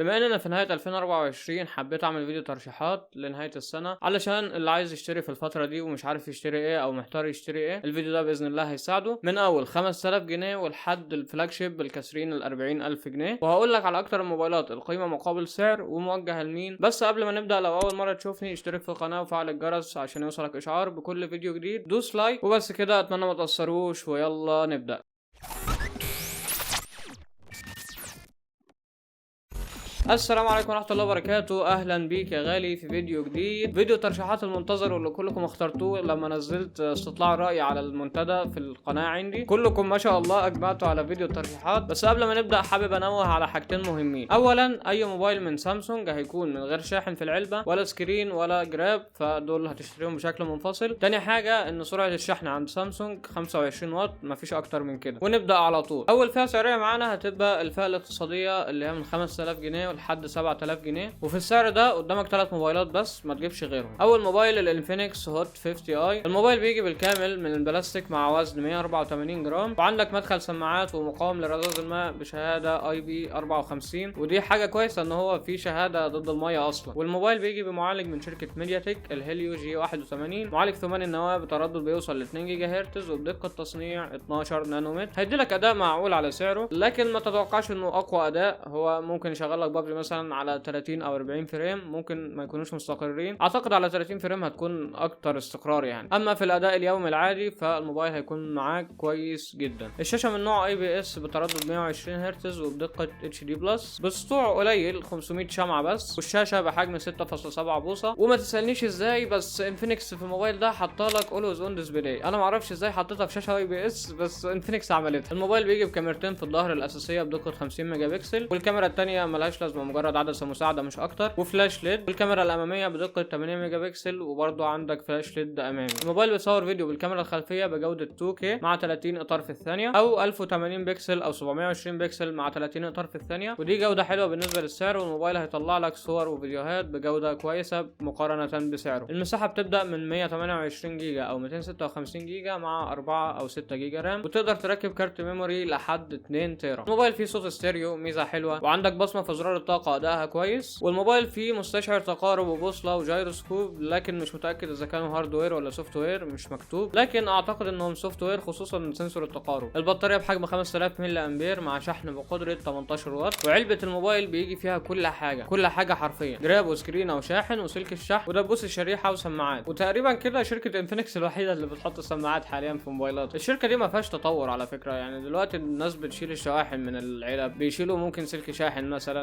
بما اننا في نهاية 2024 حبيت اعمل فيديو ترشيحات لنهاية السنة علشان اللي عايز يشتري في الفترة دي ومش عارف يشتري ايه او محتار يشتري ايه، الفيديو ده باذن الله هيساعده من اول 5000 جنيه ولحد الفلاج شيب الكاسرين ال 40000 جنيه. وهقول لك على اكتر الموبايلات القيمة مقابل سعر وموجهة لمين. بس قبل ما نبدأ، لو اول مرة تشوفني اشترك في القناة وفعل الجرس عشان يوصلك اشعار بكل فيديو جديد. دوس لايك وبس كده، اتمنى ما تقصروش ويلا نبدأ. السلام عليكم ورحمة الله وبركاته، اهلا بيك يا غالي في فيديو جديد، فيديو ترشيحات المنتظر واللي كلكم اخترتوه لما نزلت استطلاع رأي على المنتدى في القناة عندي. كلكم ما شاء الله اجمعتوا على فيديو الترشيحات. بس قبل ما نبدأ حابب انوه على حاجتين مهمين. اولا، اي موبايل من سامسونج هيكون من غير شاحن في العلبة ولا سكرين ولا جراب، فدول هتشتريهم بشكل منفصل. تاني حاجة ان سرعة الشحن عند سامسونج 25 واط، مفيش اكتر من كده. ونبدأ على طول. اول فئة سعرية معانا هتبقى الفئة الاقتصادية اللي هي من 5000 جنيه لحد 7000 جنيه، وفي السعر ده قدامك 3 موبايلات بس ما تجيبش غيرهم. اول موبايل الانفينكس هوت 50 اي. الموبايل بيجي بالكامل من البلاستيك مع وزن 184 جرام، وعندك مدخل سماعات ومقاوم لرذاذ الماء بشهاده اي بي 54، ودي حاجه كويسه ان هو في شهاده ضد الميه اصلا. والموبايل بيجي بمعالج من شركه ميديا تك الهيليو جي 81، معالج ثماني النواه بتردد بيوصل ل 2 جيجا هرتز وبدقه تصنيع 12 نانومتر. هيديلك اداء معقول على سعره، لكن ما تتوقعش انه اقوى اداء. هو ممكن يشغل لك بابجي مثلا على 30 او 40 فريم، ممكن ما يكونوش مستقرين. اعتقد على 30 فريم هتكون اكتر استقرار يعني. اما في الاداء اليومي العادي فالموبايل هيكون معاك كويس جدا. الشاشه من نوع اي بي اس بتردد 120 هرتز وبدقه اتش دي بلس، بسطوع قليل 500 شمعه بس، والشاشه بحجم 6.7 بوصه. وما تسالنيش ازاي، بس انفينكس في الموبايل ده حاطالك اولويز اون ديسبلاي. انا ما اعرفش ازاي حطيتها في شاشه اي بي اس، بس انفينكس عملتها. الموبايل بيجي بكاميرتين في الظهر الاساسيه بدقه 50 ميجا بكسل، والكاميرا الثانيه ملهاش لازمه، مجرد عدسه مساعده مش اكتر، وفلاش ليد. والكاميرا الاماميه بدقه 8 ميجا بكسل، وبرضه عندك فلاش ليد امامي. الموبايل بيصور فيديو بالكاميرا الخلفيه بجوده 2K مع 30 اطار في الثانيه، او 1080 بكسل او 720 بكسل مع 30 اطار في الثانيه، ودي جوده حلوه بالنسبه للسعر. والموبايل هيطلع لك صور وفيديوهات بجوده كويسه مقارنه بسعره. المساحه بتبدا من 128 جيجا او 256 جيجا مع 4 او 6 جيجا رام، وتقدر تركب كارت ميموري لحد 2 تيرا. الموبايل فيه صوت ستيريو، ميزه حلوه، وعندك بصمه في زرار الطاقه ادائها كويس. والموبايل فيه مستشعر تقارب وبوصله وجايروسكوب، لكن مش متاكد اذا كانوا هاردوير ولا سوفت وير، مش مكتوب، لكن اعتقد انهم سوفت وير خصوصا سنسور التقارب. البطاريه بحجم 5000 ملي امبير مع شحن بقدره 18 واط. وعلبه الموبايل بيجي فيها كل حاجه حرفيا، جراب وسكرين او شاحن وسلك الشحن ودبوس الشريحه وسماعات. وتقريبا كده شركه انفينكس الوحيده اللي بتحط السماعات حاليا في موبايلات. الشركه دي ما فيهاش تطور على فكره، يعني دلوقتي الناس بتشيل الشواحن من العلب، بيشيلوا ممكن سلك شاحن مثلا.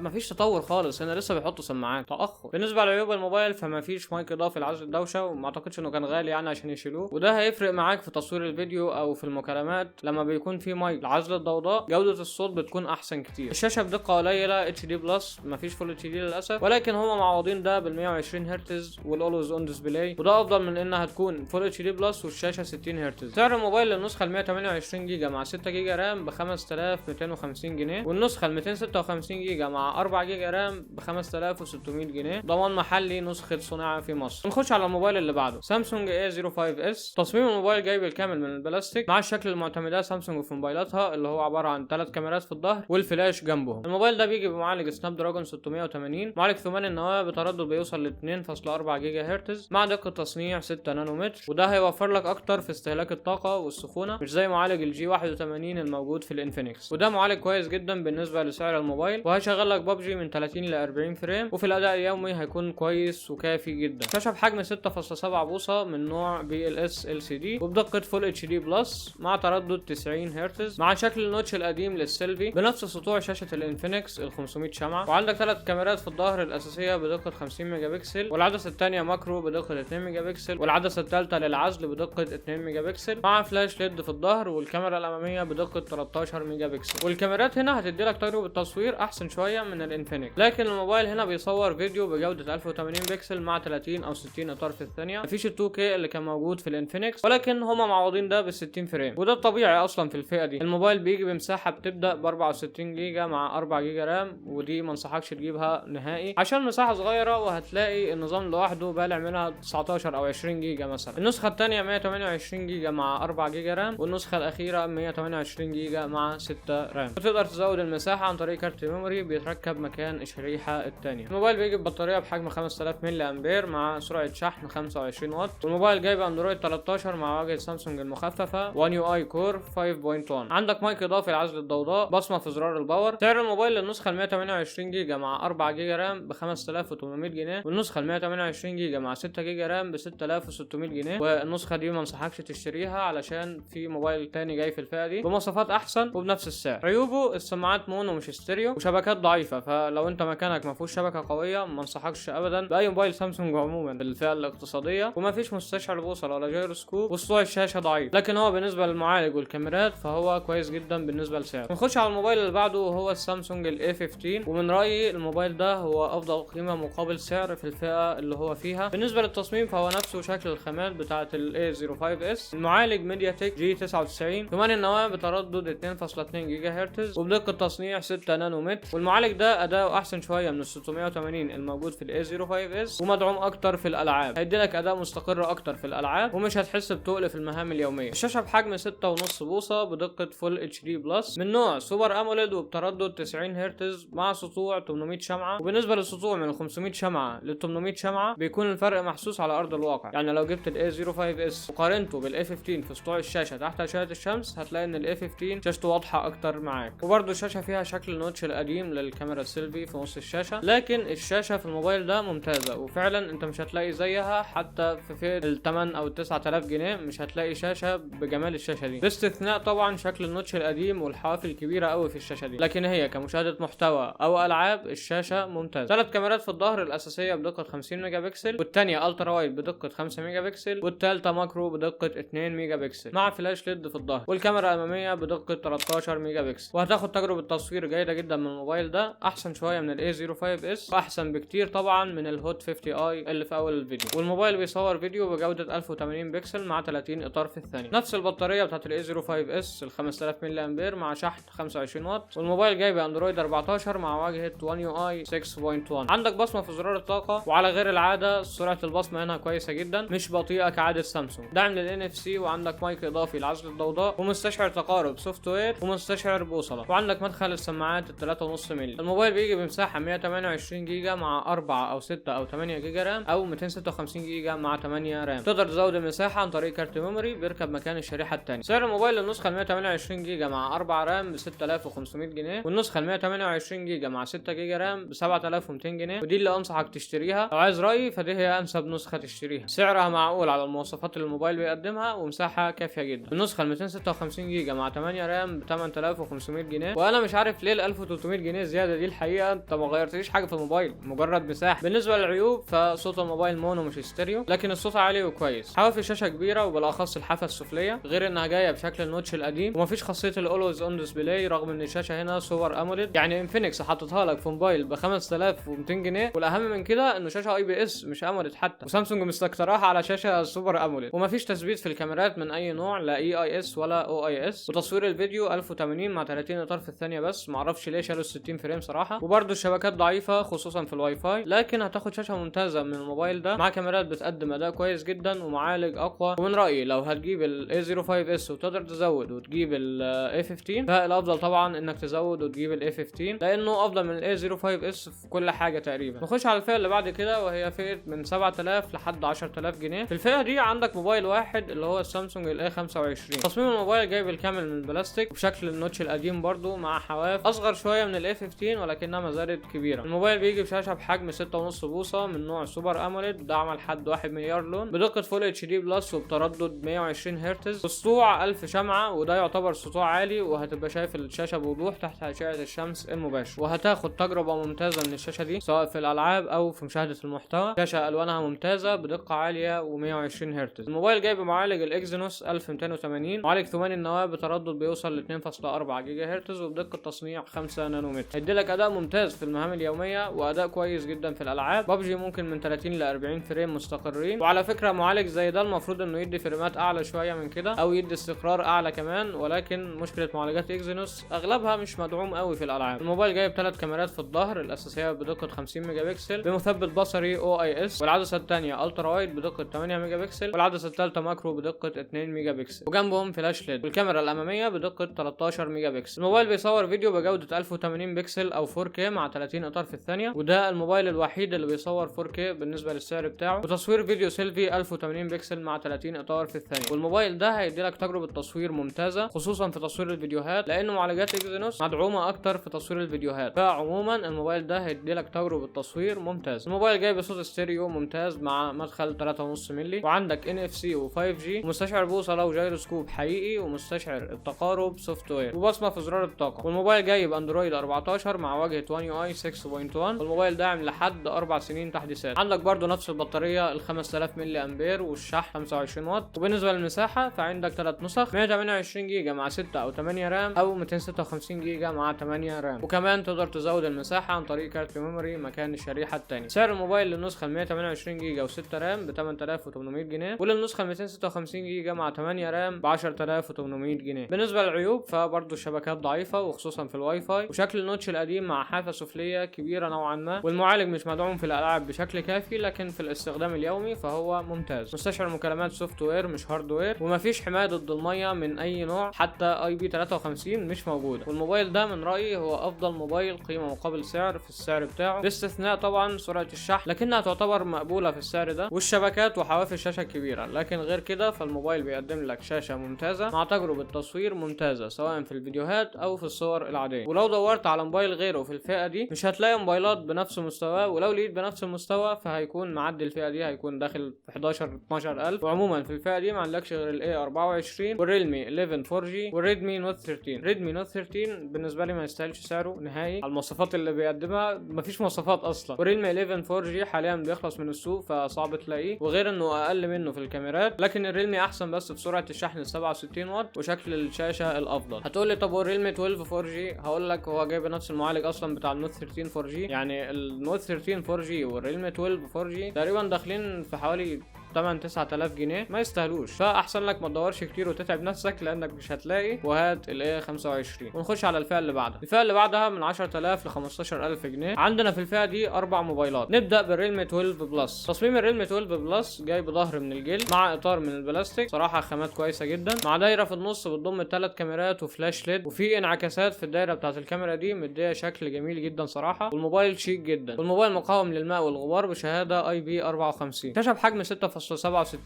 ما فيش تطور خالص هنا، لسه بيحطوا سماعات. تاخر. بالنسبه لعيوب الموبايل فما فيش مايك اضافي لعزل الدوشه، وما اعتقدش انه كان غالي يعني عشان يشيلوه، وده هيفرق معاك في تصوير الفيديو او في المكالمات. لما بيكون في مايك لعزل الضوضاء جوده الصوت بتكون احسن كتير. الشاشه بدقه قليله اتش دي بلس، ما فيش فول اتش دي للاسف، ولكن هم معوضين ده بال 120 هرتز والاولويز اون ديسبلاي، وده افضل من انها تكون فول اتش دي بلس والشاشه 60 هرتز. سعر الموبايل للنسخه ال 128 جيجا مع 6 جيجا رام ب 5250 جنيه، والنسخه ال 256 جيجا مع 4 جيجا رام ب 5600 جنيه، ضمان محلي، نسخه صناعه في مصر. نخش على الموبايل اللي بعده، سامسونج A05s. تصميم الموبايل جاي بالكامل من البلاستيك مع الشكل المعتمده سامسونج في موبايلاتها، اللي هو عباره عن 3 كاميرات في الظهر والفلاش جنبهم. الموبايل ده بيجي بمعالج سناب دراجون 680، معالج ثماني النواه بتردد بيوصل ل 2.4 جيجا هرتز مع دقه تصنيع 6 نانومتر، وده هيوفر لك اكتر في استهلاك الطاقه والسخونه، مش زي معالج الجي 81 الموجود في الانفينكس. وده معالج كويس جدا بالنسبه لسعر الموبايل، وهيشغل لك بابجي من 30 ل 40 فريم، وفي الاداء اليومي هيكون كويس وكافي جدا. شاشه بحجم 6.7 بوصه من نوع BLS LCD وبدقه فول اتش دي بلس مع تردد 90 هرتز، مع شكل النوتش القديم للسيلفي بنفس سطوع شاشه الانفينكس ال 500 شمعه. وعندك 3 كاميرات في الظهر الاساسيه بدقه 50 ميجا بكسل، والعدسه الثانيه ماكرو بدقه 2 ميجا بكسل، والعدسه الثالثه للعزل بدقه 2 ميجا بكسل مع فلاش ليد في الظهر، والكاميرا الاماميه بدقه 13 ميجا بكسل. والكاميرات هنا هتدي لك تجربه تصوير احسن شويه من الانفينكس، لكن الموبايل هنا بيصور فيديو بجوده 1080 بكسل مع 30 او 60 اطار في الثانيه. مفيش ال 2K اللي كان موجود في الانفينكس، ولكن هما معوضين ده بال 60 فريم، وده الطبيعي اصلا في الفئه دي. الموبايل بيجي بمساحه بتبدا ب 64 جيجا مع 4 جيجا رام، ودي ما انصحكش تجيبها نهائي عشان مساحه صغيره، وهتلاقي النظام لوحده بالع منها 19 او 20 جيجا مثلا. النسخه الثانيه 128 جيجا مع 4 جيجا رام، والنسخه الاخيره 128 جيجا مع 6 رام. وتقدر تزود المساحه عن طريق كارت ميموري الجانبي بيتركب مكان الشريحة الثانية. الموبايل بيجي ببطارية بحجم 5000 ملي امبير مع سرعة شحن 25 واط. والموبايل جاي باندرويد 13 مع واجهة سامسونج المخففة One UI Core 5.1. عندك مايك اضافي لعزل الضوضاء، بصمة في زرار الباور. سعر الموبايل للنسخة ال 128 جيجا مع 4 جيجا رام ب 5800 جنيه، والنسخة ال 128 جيجا مع 6 جيجا رام ب 6600 جنيه. والنسخة دي ما انصحكش تشتريها علشان في موبايل تاني جاي في الفئة دي بمواصفات احسن وبنفس السعر. عيوبه السماعات مونو مش ستيريو وشبكات ضعيفة، فلو انت مكانك ما فيهوش شبكة قوية ما انصحكش ابدا باي موبايل سامسونج عموما في الفئة الاقتصادية. وما فيش مستشعر بوصلة ولا جيروسكوب، وسطوع الشاشة ضعيف، لكن هو بالنسبة للمعالج والكاميرات فهو كويس جدا بالنسبة لسعره. نخش على الموبايل اللي بعده وهو السامسونج ال A15، ومن رأيي الموبايل ده هو افضل قيمة مقابل سعر في الفئة اللي هو فيها. بالنسبة للتصميم فهو نفسه شكل الخامات بتاعة ال A05s. المعالج ميديا تك G99، كمان النواة بتردد 2.2 جيجا هرتز وبدقة تصنيع 6 نانومتر. والمعالج ده اداؤه احسن شوية من ال 680 الموجود في ال A05s، ومدعوم اكتر في الالعاب، هيديلك اداء مستقر اكتر في الالعاب ومش هتحس بتقل في المهام اليومية. الشاشة بحجم 6.5 بوصة بدقة فول اتش دي بلس من نوع سوبر اموليد وبتردد 90 هرتز مع سطوع 800 شمعة. وبالنسبة للسطوع من 500 شمعة ل 800 شمعة بيكون الفرق محسوس على ارض الواقع. يعني لو جبت ال A05s وقارنته بال A15 في سطوع الشاشة تحت اشعة الشمس هتلاقي ان ال A15 شاشته واضحة اكتر معاك. وبرده الشاشة فيها شكل النوتش القديم للكاميرا السيلفي في نص الشاشة، لكن الشاشة في الموبايل ده ممتازة وفعلا انت مش هتلاقي زيها حتى في فئة ال 8 او 9000 جنيه مش هتلاقي شاشة بجمال الشاشة دي، باستثناء طبعا شكل النوتش القديم والحواف الكبيرة قوي في الشاشة دي. لكن هي كمشاهدة محتوى او العاب الشاشة ممتازة. 3 كاميرات في الظهر، الاساسية بدقة 50 ميجا بكسل، والثانية الترا وايد بدقة 5 ميجا بكسل، والثالثة ماكرو بدقة 2 ميجا بكسل مع فلاش ليد في الظهر، والكاميرا الامامية بدقة 13 ميجا بكسل. وهتاخد تجربة تصوير جيدة جدا من الموبايل ده، احسن شوية من ال A05s واحسن بكتير طبعا من الهوت 50 اي اللي في اول الفيديو. والموبايل بيصور فيديو بجودة 1080 بكسل مع 30 اطار في الثانية. نفس البطارية بتاعت ال A05s ال 5000 ملي امبير مع شحن 25 واط. والموبايل جاي باندرويد 14 مع واجهة One UI 6.1. عندك بصمة في زرار الطاقة، وعلى غير العادة سرعة البصمة هنا كويسة جدا مش بطيئة كعادة سامسونج. دعم لل NFC، وعندك مايك اضافي لعزل الضوضاء، ومستشعر تقارب سوفت وير، ومستشعر بوصلة، وعندك مدخل السماعات 3.5 مللي. الموبايل بيجي بمساحة 128 جيجا مع 4 او 6 او 8 جيجا رام، او 256 جيجا مع 8 رام. تقدر تزود المساحة عن طريق كارت ميموري بيركب مكان الشريحة الثانية. سعر الموبايل النسخة 128 جيجا مع 4 رام ب 6500 جنيه، والنسخة 128 جيجا مع 6 جيجا رام ب 7200 جنيه. ودي اللي انصحك تشتريها. لو عايز رأيي فدي هي انسب نسخة تشتريها، سعرها معقول على المواصفات اللي الموبايل بيقدمها ومساحة كافية جدا. النسخة 256 جيجا مع 8 رام ب 8500 جنيه. وانا مش عارف ليه ال 1300 جنيه زيادة دي، الحقيقة انت ما غيرتليش حاجة في الموبايل، مجرد مساحة. بالنسبة للعيوب فصوت الموبايل مونو مش ستيريو، لكن الصوت عالي وكويس. حواف الشاشة كبيرة وبالاخص الحافة السفلية، غير انها جاية بشكل النوتش القديم، ومفيش خاصية الاولويز اون ديسبلاي رغم ان الشاشة هنا سوبر اموليد. يعني انفينكس حطتها لك في موبايل ب 5200 جنيه، والاهم من كده انه شاشة IPS مش اموليد حتى، وسامسونج مستكتراها على شاشة سوبر اموليد. ومفيش تثبيت في الكاميرات من اي نوع، لا EIS ولا OIS. وتصوير الفيديو 1080 مع 30 اطار في الثانية بس، معرفش ليه شالوا 60 فريم صراحة. وبرده الشبكات ضعيفة خصوصا في الواي فاي، لكن هتاخد شاشة ممتازة من الموبايل ده مع كاميرات بتقدم اداء كويس جدا ومعالج اقوى. ومن رأيي لو هتجيب ال A05s وتقدر تزود وتجيب ال A15 فالافضل طبعا انك تزود وتجيب ال A15 لانه افضل من ال A05s في كل حاجة تقريبا. نخش على الفئة اللي بعد كده وهي فئة من 7000 لحد 10000 جنيه. في الفئة دي عندك موبايل واحد اللي هو السامسونج ال A25. تصميم الموبايل جاي بالكامل من بلاستيك بشكل النوتش القديم برضو، مع حواف اصغر شوية من ال A15 ولكنها ما زالت كبيرة. الموبايل بيجي بشاشة بحجم 6.5 بوصة من نوع سوبر اموليد دعم لحد 1 مليار لون بدقة فول اتش دي بلس وبتردد 120 هرتز وسطوع 1000 شمعة، وده يعتبر سطوع عالي وهتبقى شايف الشاشة بوضوح تحت أشعة الشمس المباشر. وهتاخد تجربة ممتازة من الشاشة دي سواء في الألعاب أو في مشاهدة المحتوى. شاشة ألوانها ممتازة بدقة عالية و120 هرتز. الموبايل جاي بمعالج الإكزينوس 1280، معالج ثماني النواة بتردد بيوصل ل 2.4 جيجا هرتز وبدقة تصنيع 5 نانومتر. هيديلك أداء ممتاز في المهام اليومية وأداء كويس جدا في الألعاب. ببجي ممكن من 30 ل 40 فريم مستقرين. وعلى فكرة معالج زي ده المفروض إنه يدي فريمات أعلى شوية من كده أو يدي استقرار أعلى كمان، ولكن مشكلة معالجات إكزينوس أغلبها مش مدعوم قوي في الألعاب. الموبايل جايب 3 كاميرات في الظهر، الأساسية بدقة 50 ميجا بكسل بمثبت بصري OIS، والعدسة الثانية الترا وايد بدقة 8 ميجا بكسل، والعدسة الثالثة ماكرو بدقة 2 ميجا بكسل وجنبهم فلاش ليد، والكاميرا الأمامية بدقة 13 ميجا بكسل. الموبايل بيصور فيديو بجودة 1080 1080 بكسل او 4K مع 30 اطار في الثانيه، وده الموبايل الوحيد اللي بيصور 4K بالنسبه للسعر بتاعه، وتصوير فيديو سيلفي 1080 بكسل مع 30 اطار في الثانيه. والموبايل ده هيديلك تجربه تصوير ممتازه خصوصا في تصوير الفيديوهات، لان معالجات اكزينوس مدعومه اكتر في تصوير الفيديوهات. فعموما الموبايل ده هيديلك تجربه تصوير ممتاز. الموبايل جاي بصوت ستيريو ممتاز مع مدخل 3.5 مللي، وعندك NFC و5G، ومستشعر بوصله وجيروسكوب حقيقي، ومستشعر التقارب سوفت وير، وبصمه في زرار الطاقه. والموبايل جاي باندرويد 14 مع واجهه One UI 6.1، والموبايل داعم لحد 4 سنين تحديثات. عندك برضو نفس البطاريه ال 5000 ملي امبير، والشحن 25 واط. وبالنسبه للمساحه فعندك 3 نسخ، 128 جيجا مع 6 او 8 رام، او 256 جيجا مع 8 رام. وكمان تقدر تزود المساحه عن طريق كارت ميموري مكان الشريحه الثانيه. سعر الموبايل للنسخه ال 128 جيجا و6 رام ب 8800 جنيه، وللنسخه ال 256 جيجا مع 8 رام ب 10800 جنيه. بالنسبه للعيوب فبرضه الشبكات ضعيفه وخصوصا في الواي فاي، وشكل النوتش القديم مع حافه سفليه كبيره نوعا ما، والمعالج مش مدعوم في الالعاب بشكل كافي، لكن في الاستخدام اليومي فهو ممتاز. مستشعر مكالمات سوفت وير مش هاردوير، ومفيش حمايه ضد الميه من اي نوع، حتى IP53 مش موجوده. والموبايل ده من رايي هو افضل موبايل قيمه مقابل سعر في السعر بتاعه، باستثناء طبعا سرعه الشحن لكنها تعتبر مقبوله في السعر ده، والشبكات وحواف الشاشه كبيره. لكن غير كده فالموبايل بيقدم لك شاشه ممتازه مع تجربه تصوير ممتازه سواء في الفيديوهات او في الصور العاديه. ولو دورت على موبايل غيره في الفئه دي مش هتلاقي موبايلات بنفس مستواه، ولو لقيت بنفس المستوى فهيكون معدي الفئه دي، هيكون داخل في 11-12000. وعموما في الفئه دي ما عندكش غير الاي 24 والريلمي 11 4G والريدمي نوت 13. ريدمي نوت 13 بالنسبه لي ما يستاهلش سعره نهائي على المواصفات اللي بيقدمها، مفيش مواصفات اصلا. والريلمي 11 4G حاليا بيخلص من السوق فصعب تلاقيه، وغير انه اقل منه في الكاميرات، لكن الريلمي احسن بس في سرعه الشحن 67 واط وشكل الشاشه الافضل. هتقول لي طب والريلمي 12 4G؟ هقول لك هو جايب نفس المعالج اصلا بتاع النوت 13 4G، يعني النوت 13 4G والريلمي 12 4G تقريبا داخلين في حوالي 8-9000 جنيه، ما يستاهلوش. فاحسن لك ما تدورش كتير وتتعب نفسك لانك مش هتلاقي، وهات الايه 25. ونخش على الفئه اللي بعدها. الفئه اللي بعدها من 10000 ل 15000 جنيه. عندنا في الفئه دي 4 موبايلات. نبدا بالريلمي 12 بلس. تصميم الريلمي 12 بلس جاي بظهر من الجلد مع اطار من البلاستيك، صراحه خامات كويسه جدا، مع دايره في النص بتضم 3 كاميرات وفلاش ليد، وفي انعكاسات في الدايره بتاعه الكاميرا دي مديه شكل جميل جدا صراحه. والموبايل شيك جدا، والموبايل مقاوم للماء والغبار بشهاده IP54. شاشه بحجم 6.67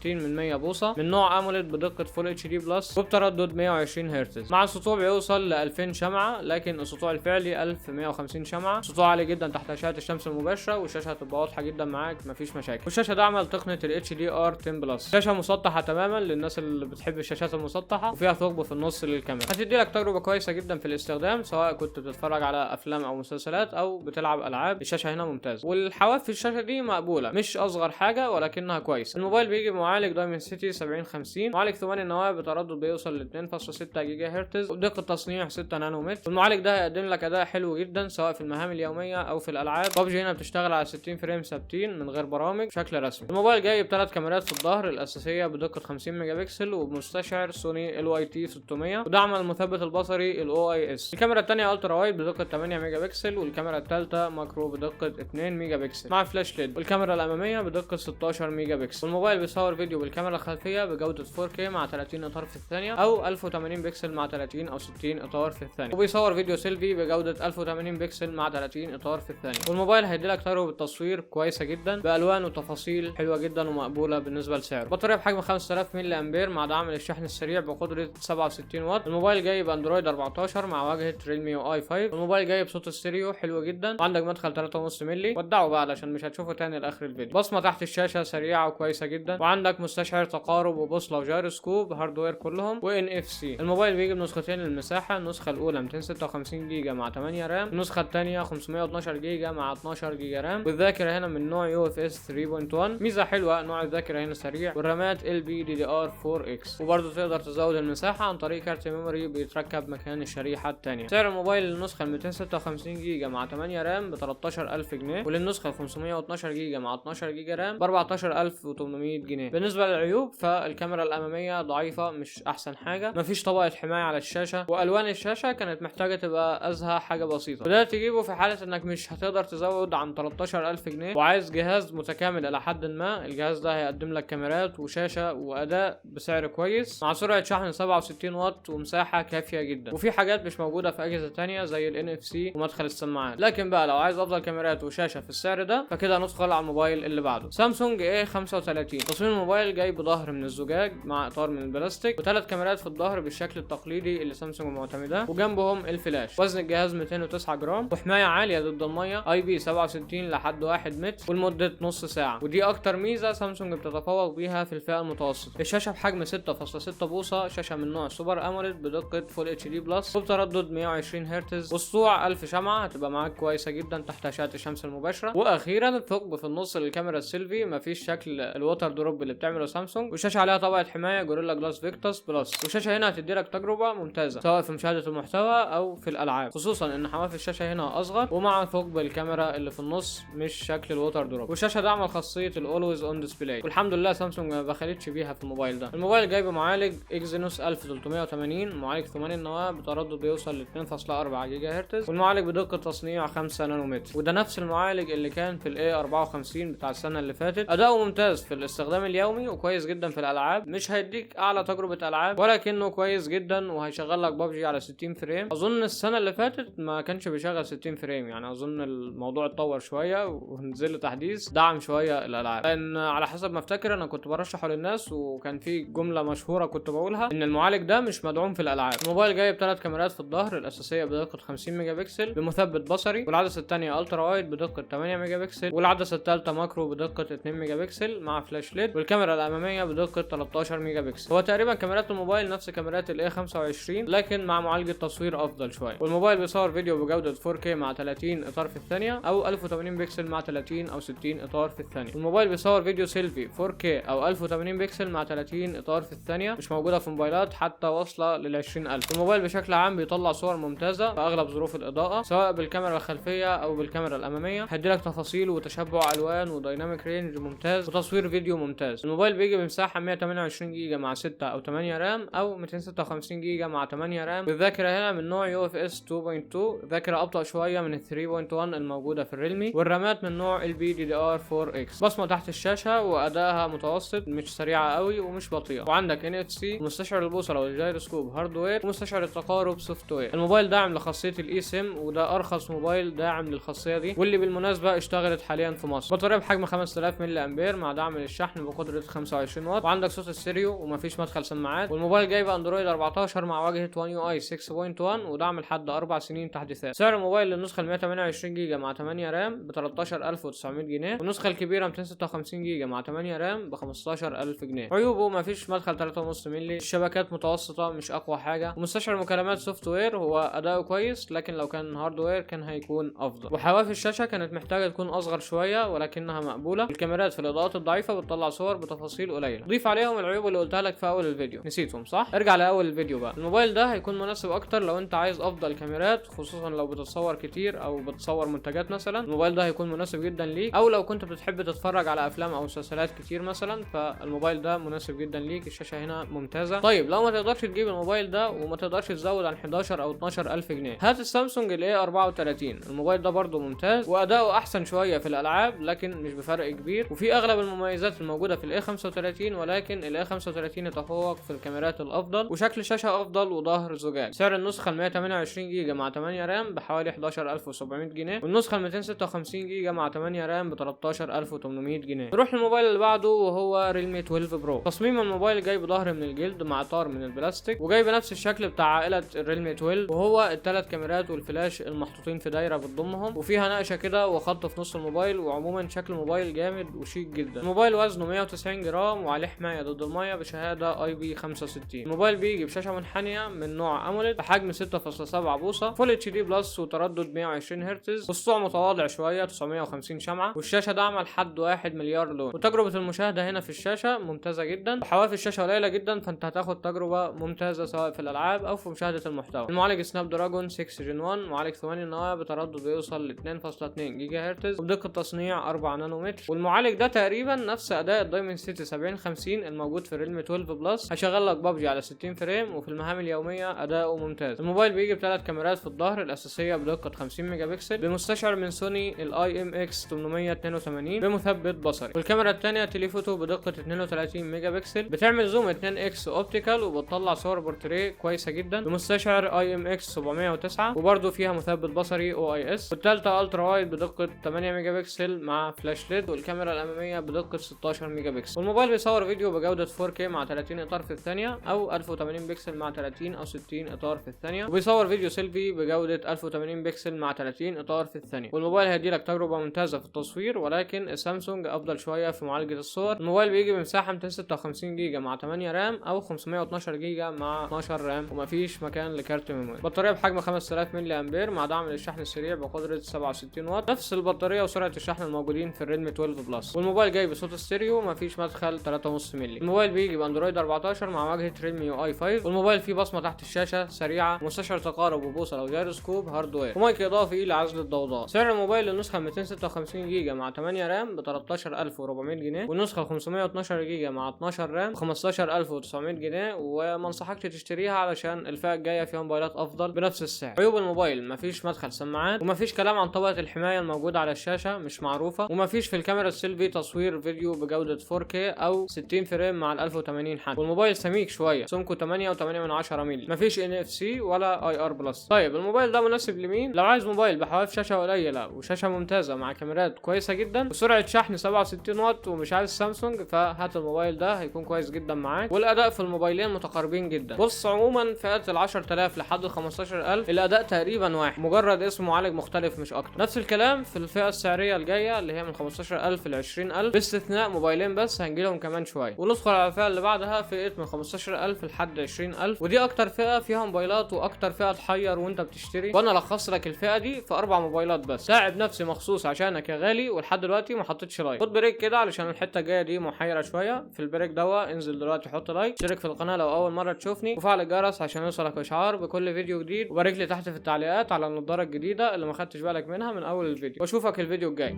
من 100 بوصه من نوع اموليد بدقه فول اتش دي بلس وبتردد 120 هرتز، مع السطوع بيوصل ل 2000 شمعه، لكن السطوع الفعلي 1150 شمعه. سطوع عالي جدا تحت اشعه الشمس المباشره، والشاشه هتبقى واضحه جدا معاك مفيش مشاكل. والشاشه داعمه لتقنيه ال HDR 10 بلس. شاشه مسطحه تماما للناس اللي بتحب الشاشات المسطحه، وفيها ثقب في النص للكاميرا. هتدي لك تجربه كويسه جدا في الاستخدام، سواء كنت بتتفرج على افلام او مسلسلات او بتلعب العاب. الشاشه هنا ممتازه، والحواف في الشاشه دي مقبوله، مش اصغر حاجه ولكنها كويسه. الموبايل بيجي بمعالج دايمنسيتي 7050، معالج 8 نواه بتردد بيوصل ل 2.6 جيجا هرتز وبدقه تصنيع 6 نانومتر. والمعالج ده هيقدم لك اداء حلو جدا سواء في المهام اليوميه او في الالعاب. ببجي هنا بتشتغل على 60 فريم ثابتين من غير برامج بشكل رسمي. الموبايل جاي ب3 كاميرات في الظهر الاساسيه بدقه 50 ميجا بكسل وبمستشعر سوني LYT 600، ودعم المثبت البصري ال OIS. الكاميرا الثانيه الترا وايد بدقه 8 ميجا بكسل، والكاميرا الثالثه ماكرو بدقه 2 ميجا بكسل مع فلاش ليد، والكاميرا الاماميه بدقه 16 ميجا بكسل. والموبايل بيصور فيديو بالكاميرا الخلفيه بجوده 4K مع 30 اطار في الثانيه، او 1080 بكسل مع 30 او 60 اطار في الثانيه، وبيصور فيديو سيلفي بجوده 1080 بكسل مع 30 اطار في الثانيه. والموبايل هيديلك تجربه تصوير كويسه جدا بالوان وتفاصيل حلوه جدا ومقبوله بالنسبه لسعره. بطاريه بحجم 5000 ملي امبير مع دعم للشحن السريع بقدره 67 واط. الموبايل جاي باندرويد 14 مع واجهه ريلمي UI 5. الموبايل جاي بصوت ستيريو حلو جدا، وعندك مدخل 3.5 مللي. ودعوا بقى علشان مش هتشوفه تاني لاخر الفيديو. بصمه تحت الشاشه سريعه وكويسه جدا، وعندك مستشعر تقارب وبوصله وجيروسكوب هاردوير كلهم وNFC. الموبايل بيجي بنسختين للمساحه، النسخه الاولى 256 جيجا مع 8 رام، النسخه الثانيه 512 جيجا مع 12 جيجا رام، والذاكره هنا من نوع UFS 3.1. ميزه حلوه نوع الذاكره هنا سريع، والرامات LPDDR4X، وبرضه تقدر تزود المساحه عن طريق كارت ميموري بيتركب مكان الشريحه الثانيه. سعر الموبايل للنسخه 256 جيجا مع 8 رام ب 13000 جنيه، وللنسخه 512 جيجا مع 12 جيجا رام ب 14800 800 جنيه. بالنسبه للعيوب فالكاميرا الاماميه ضعيفه مش احسن حاجه، مفيش طبقه حمايه على الشاشه، والوان الشاشه كانت محتاجه تبقى ازهى حاجه بسيطه. وده تجيبه في حاله انك مش هتقدر تزود عن 13000 جنيه وعايز جهاز متكامل الى حد ما. الجهاز ده هيقدم لك كاميرات وشاشه واداء بسعر كويس مع سرعه شحن 67 واط ومساحه كافيه جدا، وفي حاجات مش موجوده في اجهزه تانية زي ال NFC ومدخل السماعات. لكن بقى لو عايز افضل كاميرات وشاشه في السعر ده فكده ندخل على الموبايل اللي بعده، سامسونج A35. تصميم الموبايل جاي بظهر من الزجاج مع اطار من البلاستيك، وثلاث كاميرات في الظهر بالشكل التقليدي اللي سامسونج معتمداه، وجنبهم الفلاش. وزن الجهاز 209 جرام، وحمايه عاليه ضد الميه IP67 لحد 1 متر ولمده نص ساعه، ودي اكتر ميزه سامسونج بتتفوق بيها في الفئه المتوسطه. الشاشه بحجم 6.6 بوصه، شاشه من نوع سوبر اموليد بدقه فول اتش دي بلس وبتردد 120 هرتز، والسطوع 1000 شمعه هتبقى معاك كويسه جدا تحت اشعه الشمس المباشره. واخيرا الثقب في النص للكاميرا السيلفي، مفيش شكل الوتر دروب اللي بتعمله سامسونج، والشاشه عليها طبقه حمايه جوريلا جلاس فيكتوس بلس. والشاشه هنا هتدي لك تجربه ممتازه سواء في مشاهده المحتوى او في الالعاب، خصوصا ان حواف الشاشه هنا اصغر ومع ثقب الكاميرا اللي في النص مش شكل الوتر دروب. والشاشه داعمه خاصيه الاولويز اون ديسبلاي، والحمد لله سامسونج ما بخلتش بيها في الموبايل ده. الموبايل جاي بمعالج اكزينوس 1380، معالج 8 نواه بتردد بيوصل ل 2.4 جيجا هرتز، والمعالج بدقه تصنيع 5 نانومتر، وده نفس المعالج اللي كان في الاي 54 بتاع السنه اللي فاتت. اداؤه ممتاز في الاستخدام اليومي وكويس جدا في الالعاب، مش هيديك اعلى تجربه العاب ولكنه كويس جدا وهيشغل لك ببجي على 60 فريم. اظن السنه اللي فاتت ما كانش بيشغل 60 فريم، يعني اظن الموضوع اتطور شويه ونزل له تحديث دعم شويه الالعاب، لان على حسب ما افتكر انا كنت برشحه للناس وكان في جمله مشهوره كنت بقولها ان المعالج ده مش مدعوم في الالعاب. الموبايل جاي بثلاث كاميرات في الظهر، الاساسيه بدقه 50 ميجا بكسل بمثبت بصري، والعدسه الثانيه الترا وايد بدقه 8 ميجا بكسل، والعدسه الثالثه ماكرو بدقه 2 ميجا بكسل مع فلاش ليد، والكاميرا الاماميه بدقه 13 ميجا بكسل. هو تقريبا كاميرات الموبايل نفس كاميرات الاي 25 لكن مع معالجه تصوير افضل شويه. والموبايل بيصور فيديو بجوده 4K مع 30 اطار في الثانيه او 1080 بكسل مع 30 او 60 اطار في الثانيه. الموبايل بيصور فيديو سيلفي 4K او 1080 بكسل مع 30 اطار في الثانيه، مش موجوده في موبايلات حتى واصله لل 20000. الموبايل بشكل عام بيطلع صور ممتازه في اغلب ظروف الاضاءه سواء بالكاميرا الخلفيه او بالكاميرا الاماميه، هيديلك تفاصيل وتشبع الوان ودايناميك رينج ممتاز وتصوير فيديو ممتاز. الموبايل بيجي بمساحه 128 جيجا مع 6 او 8 رام او 256 جيجا مع 8 رام، والذاكره هنا من نوع UFS 2.2، ذاكره ابطا شويه من ال 3.1 الموجوده في الريلمي، والرامات من نوع LPDDR4X. بصمه تحت الشاشه وادائها متوسط، مش سريعه قوي ومش بطيئه، وعندك NFC ومستشعر البوصله والجيروسكوب هاردوير ومستشعر التقارب سوفت وير. الموبايل داعم لخاصيه الاي سيم، وده ارخص موبايل داعم للخاصيه دي واللي بالمناسبه اشتغلت حاليا في مصر. بطاريه بحجم 5000 ملي امبير مع دعم للشحن بقدره 25 واط، وعندك صوت الستيريو ومفيش مدخل سماعات. والموبايل جاي باندرويد 14 مع واجهه One UI 6.1 ودعم لحد 4 سنين تحديثات. سعر الموبايل للنسخه ال 128 جيجا مع 8 رام ب 13900 جنيه، والنسخه الكبيره 256 جيجا مع 8 رام ب 15000 جنيه. عيوبه مفيش مدخل 3.5 ملي، الشبكات متوسطه مش اقوى حاجه، ومستشعر مكالمات سوفت وير هو اداؤه كويس لكن لو كان هاردوير كان هيكون افضل. وحواف الشاشه كانت محتاجه تكون اصغر شويه ولكنها مقبوله. الكاميرات في الاضاءات الضعيفه بتطلع صور بتفاصيل قليله. ضيف عليهم العيوب اللي قلتها لك في اول الفيديو، نسيتهم صح؟ ارجع لاول الفيديو بقى. الموبايل ده هيكون مناسب اكتر لو انت عايز افضل كاميرات، خصوصا لو بتتصور كتير او بتصور منتجات مثلا، الموبايل ده هيكون مناسب جدا ليك. او لو كنت بتحب تتفرج على افلام او مسلسلات كتير مثلا فالموبايل ده مناسب جدا ليك. الشاشه هنا ممتازه. طيب لو ما تقدرش تجيب الموبايل ده وما تقدرش تزود عن 11 او 12000 جنيه، هات السامسونج الاي 34. الموبايل ده برضو ممتاز واداؤه احسن شويه في الالعاب لكن مش بفرق كبير، وفي اغلب المميزات الموجوده في الاي 35 ولكن الاي 35 يتفوق في الكاميرات الافضل وشكل شاشه افضل وظهر زجاج. سعر النسخه ال 128 جيجا مع 8 رام بحوالي 11700 جنيه، والنسخه ال 256 جيجا مع 8 رام ب 13800 جنيه. نروح للموبايل اللي بعده وهو ريلمي 12 برو. تصميم الموبايل جاي بظهر من الجلد مع اطار من البلاستيك، وجاي بنفس الشكل بتاع عائله الريلمي 12، وهو الثلاث كاميرات والفلاش المحطوطين في دايره بتضمهم، وفيها نقشه كده وخط في نص الموبايل، وعموما شكل الموبايل جامد وشيك جدا. الموبايل وزنه 190 جرام وعليه حمايه ضد الميه بشهاده IP65. الموبايل بيجي بشاشه منحنيه من نوع اموليد بحجم 6.7 بوصه فول اتش دي بلس وتردد 120 هرتز، والسطوع متواضع شويه 950 شمعه، والشاشه داعمه لحد 1 مليار لون. وتجربه المشاهده هنا في الشاشه ممتازه جدا، وحواف الشاشه قليله جدا فانت هتاخد تجربه ممتازه سواء في الالعاب او في مشاهده المحتوى. المعالج سناب دراجون 6 جن 1، معالج 8 نواه بتردد بيوصل ل 2.2 جيجا هرتز وبدقه تصنيع 4 نانومتر، والمعالج ده تقريبا نفس اداء الدايمن سيتي 7050 الموجود في الريلمي 12 بلس. هيشغل لك ببجي على 60 فريم، وفي المهام اليوميه اداؤه ممتاز. الموبايل بيجي بثلاث كاميرات في الظهر الاساسيه بدقه 50 ميجا بكسل بمستشعر من سوني الاي ام اكس 882 بمثبت بصري، والكاميرا الثانيه تليفوتو بدقه 32 ميجا بكسل بتعمل زوم 2 اكس اوبتيكال وبتطلع صور بورتريه كويسه جدا بمستشعر اي ام اكس 709 وبرده فيها مثبت بصري او اي اس. والثالثه الترا وايد بدقه 8 ميجا بكسل مع فلاش ليد، والكاميرا الاماميه بدقه 16 ميجا بكسل. والموبايل بيصور فيديو بجوده 4K مع 30 اطار في الثانيه او 1080 بكسل مع 30 او 60 اطار في الثانيه، وبيصور فيديو سيلفي بجوده 1080 بكسل مع 30 اطار في الثانيه. والموبايل هيديلك تجربه ممتازه في التصوير، ولكن السامسونج افضل شويه في معالجه الصور. الموبايل بيجي بمساحه 256 جيجا مع 8 رام او 512 جيجا مع 12 رام، ومفيش مكان لكارت ميموري. بطاريه بحجم 5000 ملي امبير مع دعم للشحن السريع بقدره 67 واط، نفس البطاريه وسرعه الشحن الموجودين في الريدمي 12 بلس. والموبايل جاي بصوت ستيريو، مفيش مدخل 3.5 ملي. الموبايل بيجي باندرويد 14 مع واجهه ريدمي يو اي 5، والموبايل فيه بصمه تحت الشاشه سريعه، مستشعر تقارب وبوصله وجيروسكوب هاردوير، ومايك اضافي لعزل الضوضاء. سعر الموبايل للنسخه 256 جيجا مع 8 رام ب 13400 جنيه، والنسخه 512 جيجا مع 12 رام ب 15900 جنيه، وما انصحكش تشتريها علشان الفئه الجايه فيها موبايلات افضل بنفس السعر. عيوب الموبايل: مفيش مدخل سماعات، ومفيش كلام عن طبقه الحمايه الموجوده على الشاشه مش معروفه، ومفيش في الكاميرا السيلفي تصوير فيديو بجوده 4K او 60 فريم مع ال 1080 حجم. والموبايل سميك شويه، سمكه 8.8 مللي، مفيش NFC ولا IR بلس. طيب الموبايل ده مناسب لمين؟ لو عايز موبايل بحواف شاشه قليله وشاشه ممتازه مع كاميرات كويسه جدا وسرعه شحن 67 واط ومش عايز سامسونج، فهات الموبايل ده هيكون كويس جدا معاك. والاداء في الموبايلين متقاربين جدا. بص، عموما فئات ال 10000 لحد ال 15000 الاداء تقريبا واحد، مجرد اسم معالج مختلف مش اكتر. نفس الكلام في الفئه السعريه الجايه اللي هي من 15000 ل 20000 باستثناء موبايلين بس هنجيلهم كمان شويه. وندخل على الفئه اللي بعدها، فئه من 15000 لحد 20000، ودي اكتر فئه فيها موبايلات واكتر فئه تحير وانت بتشتري. وانا لخصت لك الفئه دي في 4 موبايلات بس، تعب نفسي مخصوص عشانك يا غالي، ولحد دلوقتي ما حطيتش لايك. خد بريك كده علشان الحته الجايه دي محيره شويه. في البريك دوا انزل دلوقتي حط لايك، اشترك في القناه لو اول مره تشوفني، وفعل الجرس عشان يوصلك اشعار بكل فيديو جديد، وبارك لي تحت في التعليقات على النضاره الجديده اللي ما خدتش بالك منها من اول الفيديو، واشوفك الفيديو الجاي.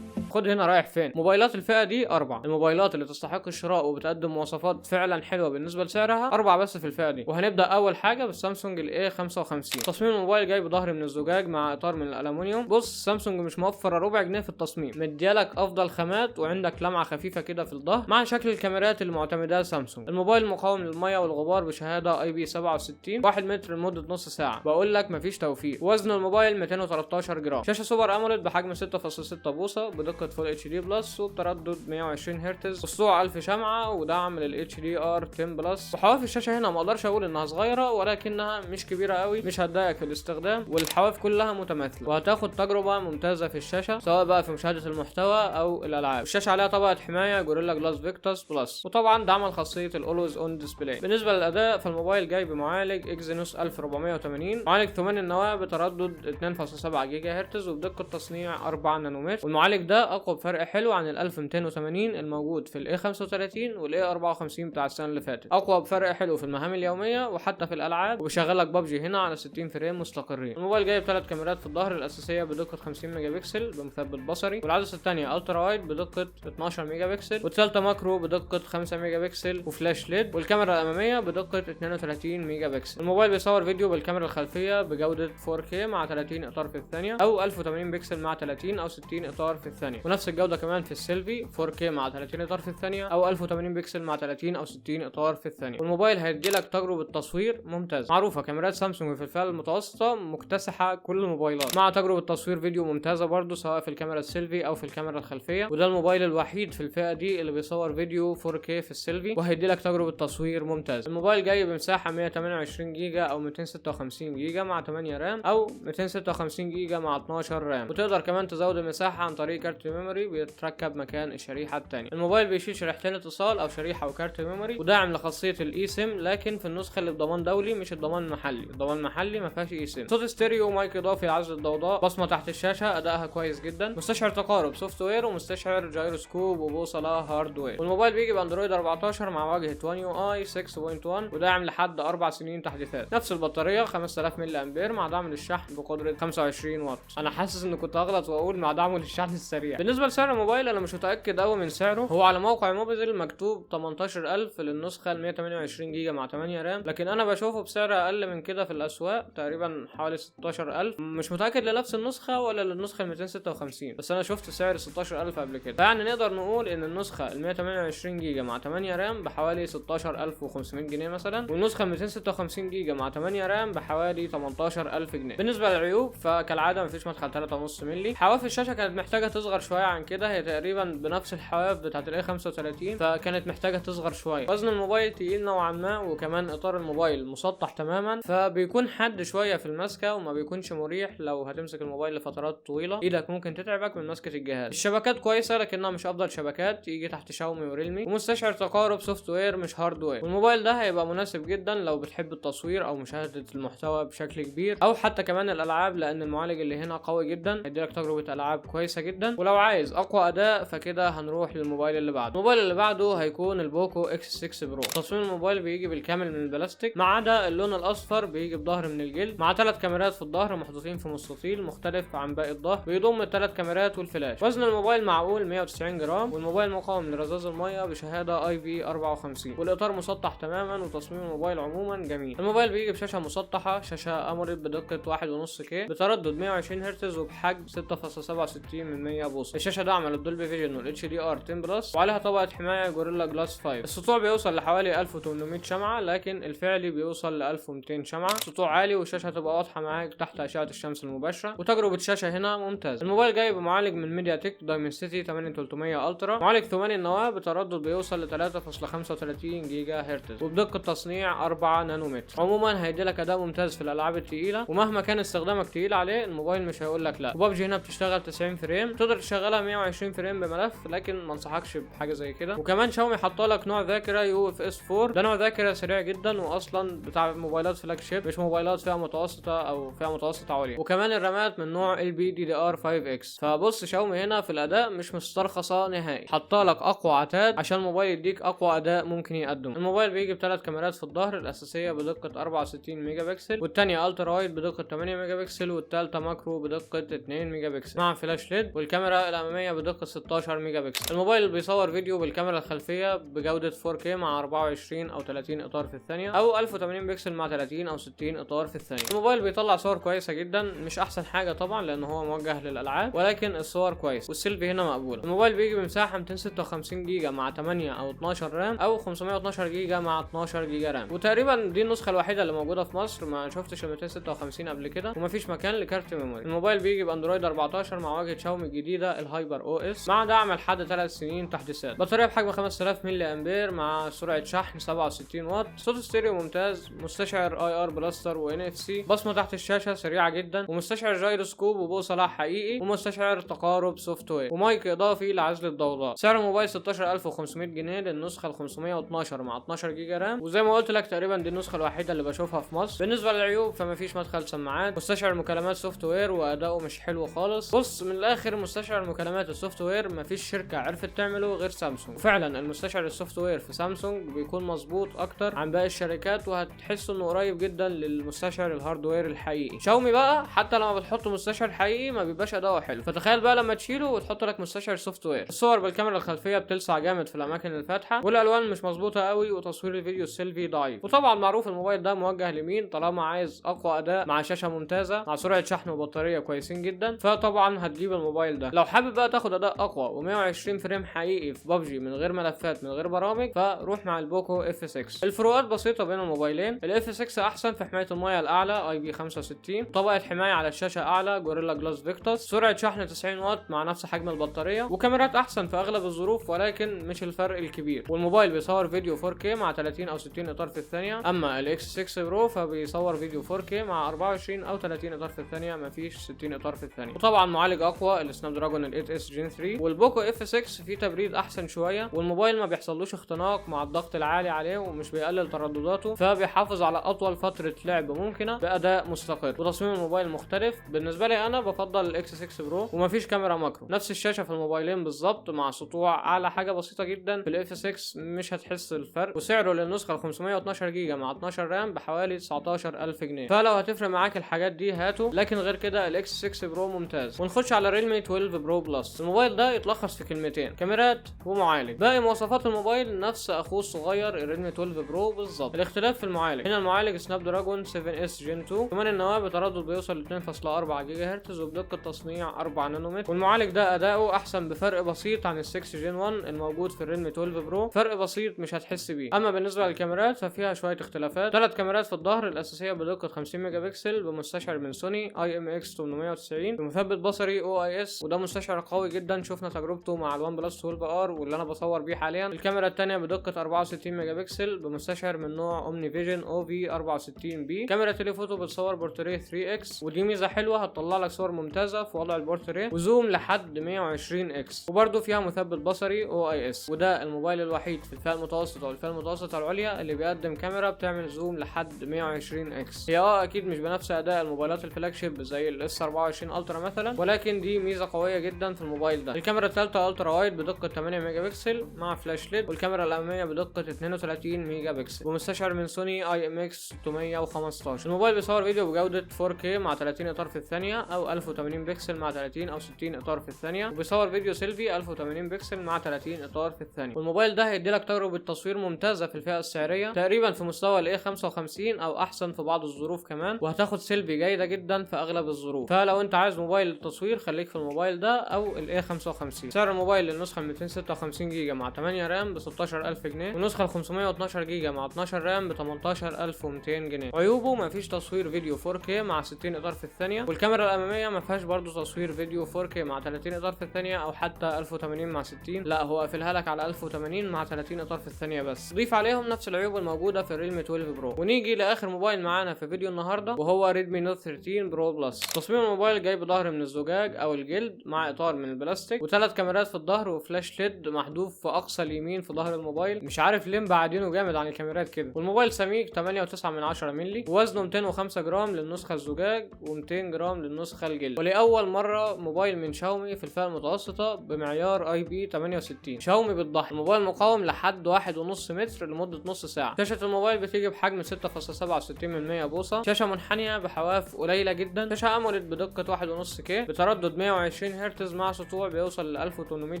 خد هنا رايح فين. موبايلات الفئه دي 4 الموبايلات اللي تستحق الشراء وبتقدم مواصفات فعلا حلوه بالنسبه لسعرها، 4 بس في الفئه دي. وهنبدا اول حاجه بالسامسونج الاي 55. تصميم الموبايل جاي بظهر من الزجاج مع اطار من الالومنيوم. بص، سامسونج مش موفره ربع جنيه في التصميم، مديالك افضل خامات، وعندك لمعه خفيفه كده في الظهر مع شكل الكاميرات اللي معتمدها سامسونج. الموبايل مقاوم للميه والغبار بشهاده IP67، 1 متر لمده نص ساعه. بقول لك مفيش توفير. وزن الموبايل 213 جرام. شاشه سوبر اموليد بحجم 6.6 بوصه بدقه فول اتش دي بلس وبتردد 120 هرتز، والسرعه 1000 شمعه، ودعم لل HDR 10 بلس. وحواف الشاشه هنا ما اقدرش اقول انها صغيره، ولكنها مش كبيره قوي، مش هتضايقك في الاستخدام، والحواف كلها متماثله، وهتاخد تجربه ممتازه في الشاشه سواء بقى في مشاهده المحتوى او الالعاب. الشاشه عليها طبقه حمايه جوريلا جلاس فيكتاس بلس، وطبعا دعم خاصيه الاولويز اون ديسبلاي. بالنسبه للاداء، فالموبايل جاي بمعالج اكزينوس 1480، معالج 8 النواه بتردد 2.7 جيجا هرتز وبدقه تصنيع 4 نانومتر. والمعالج ده اقوى بفرق حلو عن ال 1280 الموجود في الاي 35 والاي 54 بتاع السنه اللي فاتت. اقوى بفرق حلو في المهام اليوميه وحتى في الالعاب، وبيشغل لك ببجي هنا على 60 فريم مستقرين. الموبايل جاي بثلاث كاميرات في الظهر الاساسيه بدقه 50 ميجا بكسل بمثبت بصري، والعدسه الثانيه الترا وايد بدقه 12 ميجا بكسل، والثالثه ماكرو بدقه 5 ميجا بكسل وفلاش ليد، والكاميرا الاماميه بدقه 32 ميجا بكسل. الموبايل بيصور فيديو بالكاميرا الخلفيه بجوده 4K مع 30 اطار في الثانيه او 1080 بكسل مع 30 او 60 اطار في الثانيه، ونفس الجوده كمان في السيلفي 4K مع 30 اطار في الثانيه او 1080 بكسل مع 30 او 60 اطار في الثانيه. والموبايل هيديلك تجربه تصوير ممتازه. معروفه كاميرات سامسونج في الفئه المتوسطه مكتسحه كل الموبايلات، مع تجربه تصوير فيديو ممتازه برضو سواء في الكاميرا السيلفي او في الكاميرا الخلفيه، وده الموبايل الوحيد في الفئه دي اللي بيصور فيديو 4K في السيلفي وهيديلك تجربه تصوير ممتازه. الموبايل جاي بمساحه 128 جيجا او 256 جيجا مع 8 رام او 256 جيجا مع 12 رام، وتقدر كمان تزود المساحه عن طريق كارت ميموري بيتركب مكان الشريحه الثانيه. الموبايل بيشيل شريحتين اتصال او شريحه وكارت ميموري، وداعم لخاصيه الاي سيم، لكن في النسخه اللي بضمان دولي مش الضمان المحلي. الضمان المحلي ما فيهاش اي سيم. صوت ستيريو، مايك اضافي لعزل الضوضاء، بصمه تحت الشاشه، ادائها كويس جدا، مستشعر تقارب سوفت وير ومستشعر جيروسكوب وبوصله هاردوير. والموبايل بيجي باندرويد 14 مع واجهه One UI 6.1 وداعم لحد 4 سنين تحديثات. نفس البطاريه 5000 ملي امبير مع دعم للشحن بقدره 25 واط. انا حاسس ان كنت اغلط واقول مع دعمه للشحن السريع بالنسبه لسعر الموبايل انا مش متاكد قوي من سعره، هو على موقع موبيزل مكتوب 18000 للنسخه ال 128 جيجا مع 8 رام، لكن انا بشوفه بسعر اقل من كده في الاسواق، تقريبا حوالي 16000. مش متاكد لنفس النسخه ولا للنسخه ال 256، بس انا شفت سعر 16000 قبل كده، فيعني نقدر نقول ان النسخه ال 128 جيجا مع 8 رام بحوالي 16500 جنيه مثلا، والنسخه ال 256 جيجا مع 8 رام بحوالي 18000 جنيه. بالنسبه للعيوب فكالعاده مفيش مدخل 3.5 مللي، حواف الشاشه كانت محتاجه تصغر شويه عن كده، هي تقريبا بنفس الحواف بتاعه الاي 35 فكانت محتاجه تصغر شويه. وزن الموبايل تقيل نوعا ما، وكمان اطار الموبايل مسطح تماما فبيكون حد شويه في المسكه وما بيكونش مريح، لو هتمسك الموبايل لفترات طويله ايدك ممكن تتعبك من مسكه الجهاز. الشبكات كويسه لكنها مش افضل شبكات، يجي تحت شاومي وريلمي، ومستشعر تقارب سوفت وير مش هارد وير. والموبايل ده هيبقى مناسب جدا لو بتحب التصوير او مشاهده المحتوى بشكل كبير، او حتى كمان الالعاب، لان المعالج اللي هنا قوي جدا هيديلك تجربه العاب كويسه جدا. ولو عايز اقوى اداء فكده هنروح للموبايل اللي بعده. الموبايل اللي بعده هيكون البوكو اكس 6 برو. تصميم الموبايل بيجي بالكامل من البلاستيك ما عدا اللون الاصفر، بيجي بظهر من الجلد مع 3 كاميرات في الظهر محطوطين في مستطيل مختلف عن باقي الظهر، بيضم ال3 كاميرات والفلاش. وزن الموبايل معقول 190 جرام، والموبايل مقاوم لرذاذ الميه بشهاده IP54، والاطار مسطح تماما، وتصميم الموبايل عموما جميل. الموبايل بيجي بشاشه مسطحه، شاشه اموليد بدقه 1.5 كي بتردد 120 هرتز وبحجم 6.67 بوصه. الشاشه داعمه للدولبي فيجن والاتش دي ار 10 بلس، وعليها طبقه حمايه جوريلا جلاس 5. السطوع بيوصل لحوالي 1800 شمعه، لكن الفعلي بيوصل ل 1200 شمعه. سطوع عالي، والشاشه هتبقى واضحه معاك تحت اشعه الشمس المباشره، وتجربه الشاشه هنا ممتازه. الموبايل جاي بمعالج من ميديا تك دايمنسيتي 8300 الترا، معالج ثماني النواه بتردد بيوصل ل 3.35 جيجا هرتز، وبدقه تصنيع 4 نانومتر. عموما هيديلك اداء ممتاز في الالعاب الثقيله، ومهما كان استخدامك تقيل عليه الموبايل مش هيقول لك لا. وبابجي هنا بتشتغل 90 فريم، تقدر تشغلها 120 فريم بملف، لكن ما انصحكش بحاجه زي كده. وكمان شاومي حاطه لك نوع ذاكره يو اف اس 4، ده نوع ذاكره سريع جدا، واصلا بتاع موبايلات فلاج شيب مش موبايلات فئه متوسطه او فئه متوسطه عليا. وكمان الرامات من نوع ال بي دي دي ار 5 اكس. فبص شاومي هنا في الاداء مش مسترخصه نهائي، حاطه لك اقوى عتاد عشان الموبايل يديك اقوى اداء ممكن يقدم. الموبايل بيجي ب3 كاميرات في الظهر، الاساسيه بدقه 64 ميجا بكسل، والثانيه الترا وايد بدقه 8 ميجا بكسل، والثالثه ماكرو بدقه 2 ميجا بكسل مع فلاش ليد، والكاميرا الاماميه بدقه 16 ميجا بكسل. الموبايل بيصور فيديو بالكاميرا الخلفيه بجوده 4K مع 24 او 30 اطار في الثانيه، او 1080 بكسل مع 30 او 60 اطار في الثانيه. الموبايل بيطلع صور كويسه جدا، مش احسن حاجه طبعا لان هو موجه للالعاب، ولكن الصور كويس، والسيلفي هنا مقبوله. الموبايل بيجي بمساحه 256 جيجا مع 8 او 12 رام، او 512 جيجا مع 12 جيجا رام، وتقريبا دي النسخه الوحيده اللي موجوده في مصر، ما شفتش ال 256 قبل كده، ومفيش مكان لكارت ميموري. الموبايل بيجي باندرويد 14 مع واجهه شاومي الجديده الهايبر او اس، مع دعم لحد 3 سنين تحديثات. بطاريه بحجم 5000 ملي امبير مع سرعه شحن 67 واط، صوت ستيريو ممتاز، مستشعر اي ار بلاستر وان اف سي، بصمه تحت الشاشه سريعه جدا، ومستشعر جايروسكوب وبوصله حقيقي، ومستشعر تقارب سوفت وير، ومايك اضافي لعزل الضوضاء. سعر الموبايل 16500 جنيه للنسخه ال 512 مع 12 جيجا رام، وزي ما قلت لك تقريبا دي النسخه الوحيده اللي بشوفها في مصر. بالنسبه للعيوب فمفيش مدخل سماعات، مستشعر مكالمات سوفت وير واداؤه مش حلو خالص. بص من الاخر، مستشعر مكالمات السوفت وير مفيش شركه عرفت تعمله غير سامسونج، وفعلا المستشعر السوفت وير في سامسونج بيكون مظبوط اكتر عن باقي الشركات، وهتحس انه قريب جدا للمستشعر الهاردوير الحقيقي. شاومي بقى حتى لما بتحط مستشعر حقيقي ما بيبقاش اداؤه حلو، فتخيل بقى لما تشيله وتحط لك مستشعر سوفت وير. الصور بالكاميرا الخلفيه بتلسع جامد في الاماكن الفاتحه، والالوان مش مظبوطه قوي، وتصوير الفيديو السيلفي ضعيف. وطبعا معروف الموبايل ده موجه لمين، طالما عايز اقوى اداء مع شاشه ممتازه مع سرعه شحن وبطاريه كويسين جدا، فطبعا هتجيب الموبايل ده. لو حابب بقى تاخد اداء اقوى و120 فريم حقيقي في بابجي من غير ملفات من غير برامج، فروح مع البوكو اف 6. الفروقات بسيطه بين الموبايلين، الاف 6 احسن في حمايه الميه الاعلى IP65، طبقه حمايه على الشاشه اعلى جوريلا جلاس فيكتوس، سرعه شحن 90 واط مع نفس حجم البطاريه، وكاميرات احسن في اغلب الظروف ولكن مش الفرق الكبير. والموبايل بيصور فيديو 4K مع 30 او 60 اطار في الثانيه، اما الاكس 6 برو فبيصور فيديو 4K مع 24 او 30 اطار في الثانيه، مفيش 60 اطار في الثانيه. وطبعا معالج اقوى السناب دراجون ال 8 اس جين 3. والبوكو اف 6 فيه تبريد احسن شويه، والموبايل ما بيحصلوش اختناق مع الضغط العالي عليه، ومش بيقلل تردداته، فبيحافظ على اطول فتره لعب ممكنه باداء مستقر. وتصميم الموبايل مختلف، بالنسبه لي انا بفضل الاكس 6 برو، ومفيش كاميرا ماكرو، نفس الشاشه في الموبايلين بالظبط مع سطوع اعلى حاجه بسيطه جدا في الاف 6 مش هتحس الفرق. وسعره للنسخه ال 512 جيجا مع 12 رام بحوالي 19000 جنيه، فلو هتفرق معاك الحاجات دي هاته، لكن غير كده الاكس 6 برو ممتاز. ونخش على ريلمي 12 برو برو بلس. الموبايل ده يتلخص في كلمتين: كاميرات ومعالج. باقي مواصفات الموبايل نفس اخوه الصغير الريدمي 12 برو بالظبط. الاختلاف في المعالج. هنا المعالج سناب دراجون 7 اس جين 2، كمان النواه بتردد بيوصل ل 2.4 جيجا هرتز وبدقه تصنيع 4 نانومتر. والمعالج ده اداؤه احسن بفرق بسيط عن ال 6 جين 1 الموجود في الريدمي 12 برو، فرق بسيط مش هتحس بيه. اما بالنسبه للكاميرات ففيها شويه اختلافات. 3 كاميرات في الظهر الاساسيه بدقه 50 ميجا بكسل بمستشعر من سوني اي ام اكس 890 بمثبت بصري او اي اس، وده مستشعر قوي جدا شفنا تجربته مع الوان بلس 12 ار واللي انا بصور بيه حاليا. الكاميرا الثانيه بدقه 64 ميجا بكسل بمستشعر من نوع اومني فيجن او في 64 بي. كاميرا تليفوتو بتصور بورتريه 3 اكس، ودي ميزه حلوه هتطلع لك صور ممتازه في وضع البورتريه، وزوم لحد 120 اكس، وبرده فيها مثبت بصري او اي اس. وده الموبايل الوحيد في الفئه المتوسطه والفئه المتوسطه العليا اللي بيقدم كاميرا بتعمل زوم لحد 120 اكس. هي اكيد مش بنفس اداء الموبايلات الفلاج شيب زي الاس 24 الترا مثلا، ولكن دي ميزه قويه جدا في الموبايل ده. الكاميرا الثالثه الترا وايد بدقه 8 ميجا بكسل مع فلاش ليد، والكاميرا الاماميه بدقه 32 ميجا بكسل بمستشعر من سوني اي ام اكس 615. الموبايل بيصور فيديو بجوده 4K مع 30 اطار في الثانيه او 1080 بكسل مع 30 او 60 اطار في الثانيه، وبيصور فيديو سيلفي 1080 بكسل مع 30 اطار في الثانيه. والموبايل ده هيدي لك تجربه تصوير ممتازه في الفئه السعريه، تقريبا في مستوى الاي 55 او احسن في بعض الظروف كمان، وهتاخد سيلفي جيده جدا في اغلب الظروف. فلو انت عايز موبايل للتصوير خليك في الموبايل ده او الاي 55. سعر الموبايل للنسخه 256 جيجا مع 8 رام ب 16000 جنيه، والنسخه 512 جيجا مع 12 رام ب 18200 جنيه. عيوبه مفيش تصوير فيديو 4K مع 60 اطار في الثانيه، والكاميرا الاماميه ما فيهاش برضه تصوير فيديو 4K مع 30 اطار في الثانيه او حتى 1080 مع 60، لا هو قافلها لك على 1080 مع 30 اطار في الثانيه بس. ضيف عليهم نفس العيوب الموجوده في الريلمي 12 برو. ونيجي لاخر موبايل معانا في فيديو النهارده وهو ريدمي نوت 13 برو بلس. تصميم الموبايل جاي بظهر من الزجاج او الجلد مع اطار من البلاستيك، وثلاث كاميرات في الظهر وفلاش ليد محذوف في اقصى اليمين في ظهر الموبايل، مش عارف ليه مبعدينه جامد عن الكاميرات كده. والموبايل سميك 8.9 مللي، ووزنه 205 جرام للنسخه الزجاج و200 جرام للنسخه الجلد. ولاول مره موبايل من شاومي في الفئه المتوسطه بمعيار اي بي 68. شاومي بتضحي. الموبايل مقاوم لحد 1.5 متر لمده نص ساعه. شاشه الموبايل بتيجي بحجم 6.67 بوصه، شاشه منحنيه بحواف قليله جدا، شاشه اموليد بدقه 1.5K بتردد 120 هرتز مع سطوع بيوصل ل 1800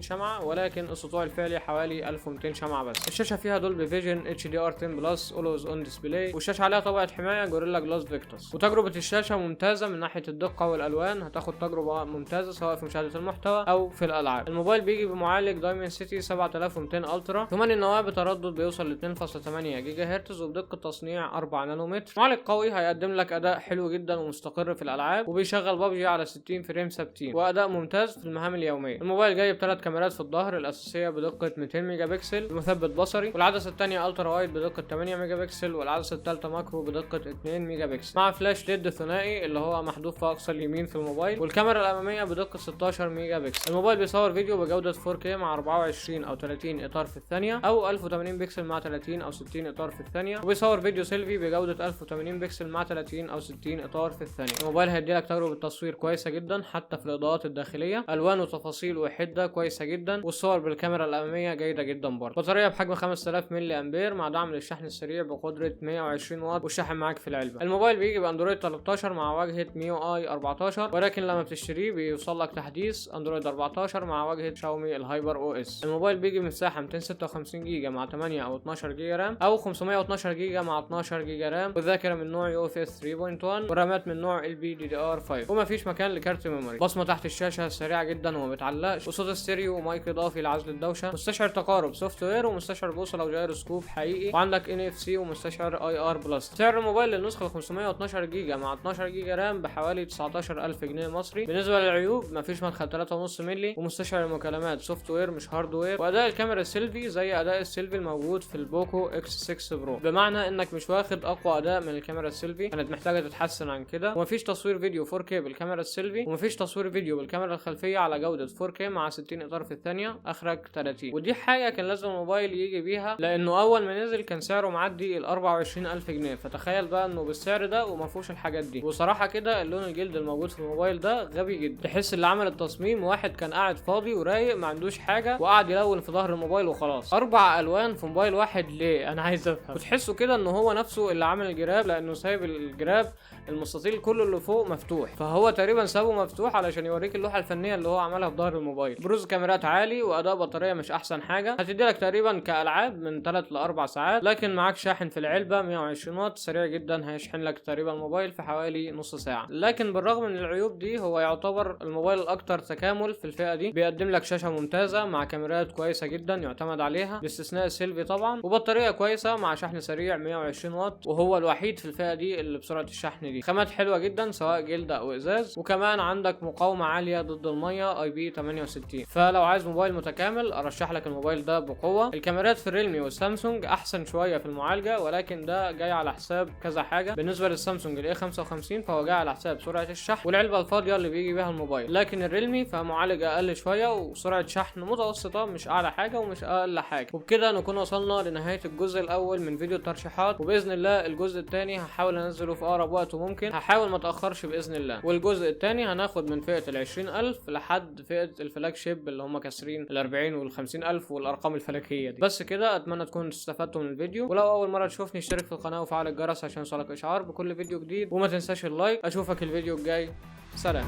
شمعه، ولكن السطوع الفعلي حوالي 1200 شمعه بس. الشاشه فيها دولبي فيجن اتش دي ار 10 بلس اولويز اون ديسبلاي، والشاشه عليها طبقه حمايه جوريلا جلاس فيكتوس. وتجربه الشاشه ممتازه من ناحيه الدقه والالوان، هتاخد تجربه ممتازه سواء في مشاهده المحتوى او في الالعاب. الموبايل بيجي بمعالج دايمن سيتي 7200 الترا، كمان النواه بتردد بيوصل ل 2.8 جيجا هرتز وبدقه تصنيع 4 نانومتر. معالج قوي هيقدم لك اداء حلو جدا ومستقر في الالعاب، وبيشغل ببجي على 60 فريم ثابتين، واداء ممتاز في المهام اليوميه. الموبايل جاي بثلاث كاميرات في الظهر الاساسيه بدقه 200 ميجا بكسل بمثبت بصري، والعدسه الثانيه الترا وايد بدقه 8 ميجا بكسل، والعدسه الثالثه ماكرو بدقه 2 ميجا بكسل مع فلاش ليد ثنائي اللي هو محذوف في اقصى اليمين في الموبايل، والكاميرا الاماميه بدقه 16 ميجا بكسل. الموبايل بيصور فيديو بجوده 4K مع 24 او 30 اطار في الثانيه او 1080 بكسل مع 30 او 60 اطار في الثانيه، وبيصور فيديو سيلفي بجوده 1080 بكسل مع 30 او 60 اطار في الثانيه. الموبايل هيدي لك تجربه تصوير كويسه جدا حتى في الاضاءات الداخليه، الوان وتفاصيل وحده كويسه جدا، والصور بالكاميرا الاماميه جيده جدا برضه. بطاريه بحجم 5000 ملي امبير مع دعم للشحن السريع بقدره 120 واط، والشاحن معاك في العلبه. الموبايل بيجي باندرويد 13 مع واجهه ميو اي 14، ولكن لما بتشتريه بيوصل لك تحديث اندرويد 14 مع واجهه شاومي الهايبر او اس. الموبايل بيجي بمساحه 256 جيجا مع 8 او 12 جيجا رام، او 512 جيجا مع 12 جيجا رام، والذاكره من نوع يو اف اس 3.1، والرامات من نوع ال بي دي دي ار 5، ومفيش مكان لكارت ميموري. بصمه تحت الشاشه سريعه جدا وما بتعلقش، وصوت الستيريو ومايك اضافي لعزل الدوشه، مستشعر تقارب سوفت وير، ومستشعر بوصله وجايروسكوب حقيقي، وعندك ان اف سي ومستشعر اي ار بلس. سعر الموبايل للنسخه 512 جيجا مع 12 جيجا رام بحوالي 19000 جنيه مصري. بالنسبه للعيوب مفيش مدخل 3.5 مللي، ومستشعر المكالمات سوفت وير مش هاردوير، واداء الكاميرا السيلفي زي اداء السيلفي الموجود في البوكو اكس 6 برو، بمعنى انك مش واخد اقوى اداء من الكاميرا السيلفي، كانت محتاجه تتحسن عن كده. ومفيش تصوير فيديو 4K بالكاميرا السيلفي، ومفيش تصوير فيديو بالكاميرا الخلفيه على جوده 4K مع 60 اطار في الثانيه اخرج 30، ودي حاجه كان لازم الموبايل يجي بيها، لانه اول ما نزل كان سعره معدي ال 24000 جنيه، فتخيل بقى انه بالسعر ده وما فيهوش الحاجات دي. وصراحه كده اللون الجلد الموجود في الموبايل ده غبي جدا، تحس اللي عمل التصميم واحد كان قاعد فاضي ورايق ما عندوش حاجه وقعد يلون في ظهر الموبايل وخلاص. 4 الوان في موبايل واحد ليه؟ انا عايز افهم. وتحسوا كده انه هو نفسه اللي عامل الجراب، لانه سايب الجراب المستطيل كله اللي فوق مفتوح، فهو تقريبا سابه مفتوح علشان يوريك اللوحه الفنيه اللي هو عملها في ظهر الموبايل. بروز كاميرات عالي، واداء بطاريه مش احسن حاجه، هتدي لك تقريبا كالعاب من 3 ل 4 ساعات، لكن معاك شاحن في العلبه 120 واط سريع جدا، هيشحن لك تقريبا الموبايل في حوالي نص ساعه. لكن بالرغم من العيوب دي هو يعتبر الموبايل الاكثر تكامل في الفئه دي، بيقدم لك شاشه ممتازه مع كاميرات كويسه جدا يعتمد عليها باستثناء السيلفي طبعا، وبطاريه كويسه مع شحن سريع 120 واط، وهو الوحيد في الفئه دي اللي بسرعه الشحن دي. خامات حلوه جدا سواء جلد او ازاز، وكمان عندك مقاومه عاليه ضد الميه IP68. فلو عايز موبايل متكامل ارشح لك الموبايل ده بقوه. الكاميرات في الريلمي والسامسونج احسن شويه في المعالجه، ولكن ده جاي على حساب كذا حاجه. بالنسبه للسامسونج الاي 55 فهو جاي على حساب سرعه الشحن والعلبه الفاضيه اللي بيجي بيها الموبايل، لكن الريلمي فمعالج اقل شويه وسرعه شحن متوسطه، مش اعلى حاجه ومش اقل حاجه. وبكده نكون وصلنا لنهايه الجزء الاول من فيديو الترشيحات، وباذن الله الجزء الثاني هحاول انزله في اقرب وقت ممكن، هحاول ما اتاخرش باذن الله. والجزء الثاني هناخد من فئه ال20000 لحد فئه الفلاج شيب اللي هم كاسرين ال40 وال50000 والارقام الفلكيه دي. بس كده اتمنى تكونوا استفدتوا من الفيديو، ولو اول مره تشوفني اشترك في القناه وفعل الجرس عشان يوصلك اشعار بكل فيديو جديد، وما تنساش اللايك. اشوفك الفيديو الجاي، سلام.